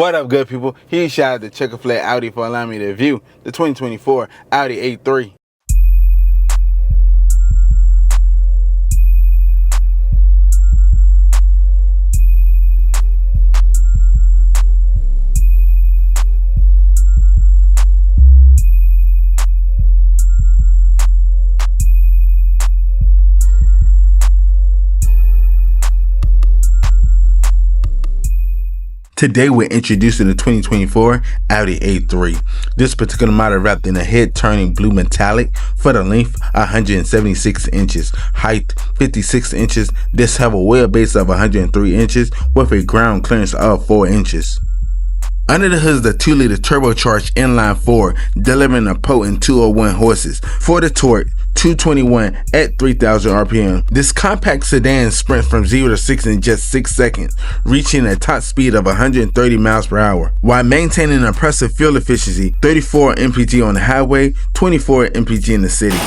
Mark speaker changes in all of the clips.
Speaker 1: What up, good people? Huge shout out to Checker Flag Audi for allowing me to review the 2024 Audi A3. Today we're introducing the 2024 Audi A3. This particular model wrapped in a head-turning blue metallic for the length 176 inches, height 56 inches. This have a wheelbase of 103 inches with a ground clearance of 4 inches. Under the hood is the 2-liter turbocharged inline-4, delivering a potent 201 horses. For the torque, 221 at 3,000 RPM. This compact sedan sprints from 0 to 60 in just 6 seconds, reaching a top speed of 130 miles per hour, while maintaining impressive fuel efficiency, 34 mpg on the highway, 24 mpg in the city.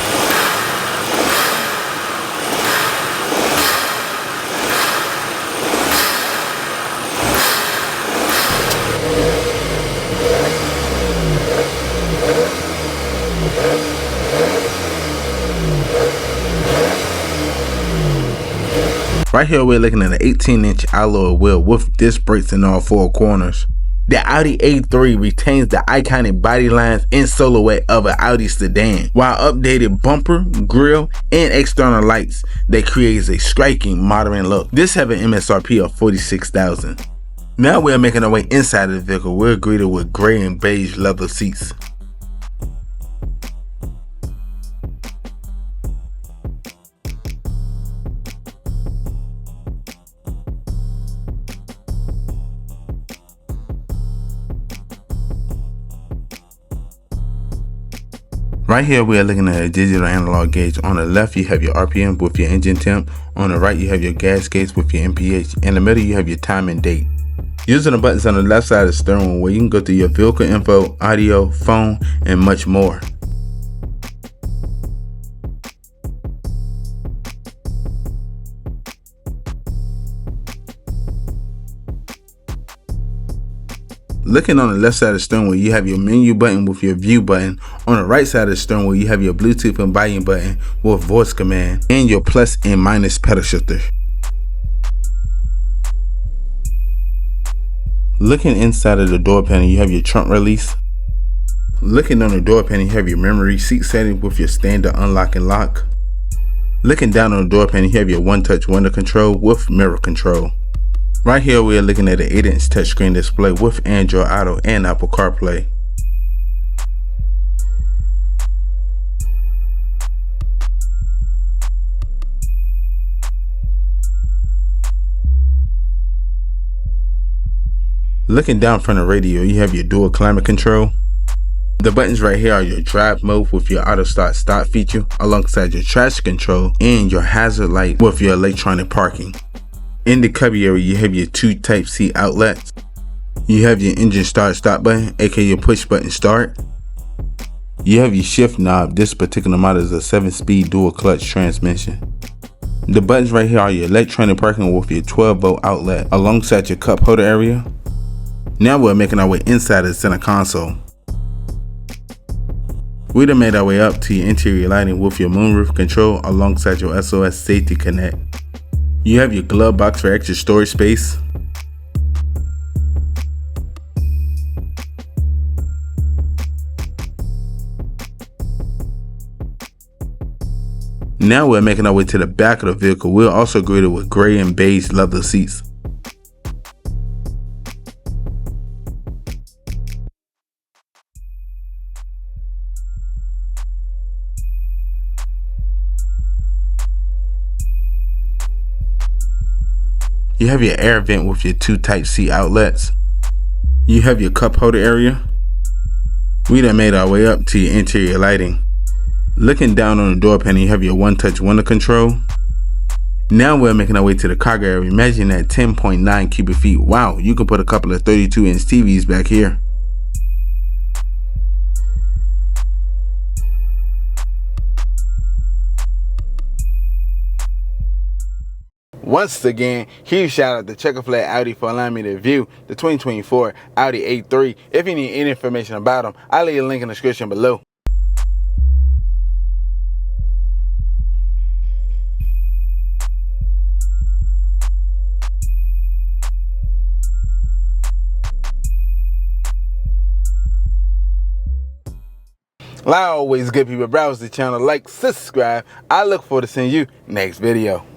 Speaker 1: Right here we're looking at an 18-inch alloy wheel with disc brakes in all 4 corners. The Audi A3 retains the iconic body lines and silhouette of an Audi sedan, while updated bumper, grille, and external lights that creates a striking modern look. This has an MSRP of $46,000. Now we're making our way inside of the vehicle. We're greeted with gray and beige leather seats. Right here we are looking at a digital analog gauge. On the left you have your RPM with your engine temp. On the right you have your gas gauge with your MPH. In the middle you have your time and date. Using the buttons on the left side of the steering wheel, you can go through your vehicle info, audio, phone, and much more. Looking on the left side of the steering wheel, you have your menu button with your view button. On the right side of the steering wheel, you have your Bluetooth and volume button with voice command and your plus and minus pedal shifter. Looking inside of the door panel, you have your trunk release. Looking on the door panel, you have your memory seat setting with your standard unlock and lock. Looking down on the door panel, you have your one-touch window control with mirror control. Right here we are looking at an 8-inch touchscreen display with Android Auto and Apple CarPlay. Looking down from the radio, you have your dual climate control. The buttons right here are your drive mode with your auto start feature, alongside your traction control and your hazard light with your electronic parking. In the cubby area, you have your 2 Type-C outlets. You have your engine start-stop button, aka your push button start. You have your shift knob. This particular model is a 7-speed dual clutch transmission. The buttons right here are your electronic parking with your 12-volt outlet, alongside your cup holder area. Now we're making our way inside of the center console. We done made our way up to your interior lighting with your moonroof control, alongside your SOS Safety Connect. You have your glove box for extra storage space. Now we're making our way to the back of the vehicle. We're also greeted with gray and beige leather seats. You have your air vent with your 2 Type-C outlets. You have your cup holder area. We done made our way up to your interior lighting. Looking down on the door panel, you have your one-touch window control. Now we're making our way to the cargo area. Imagine that 10.9 cubic feet. Wow, you can put a couple of 32-inch TVs back here. Once again, huge shout out to Checker Flag Audi for allowing me to review the 2024 Audi A3. If you need any information about them, I'll leave a link in the description below. Like always, good people, browse the channel, like, subscribe. I look forward to seeing you next video.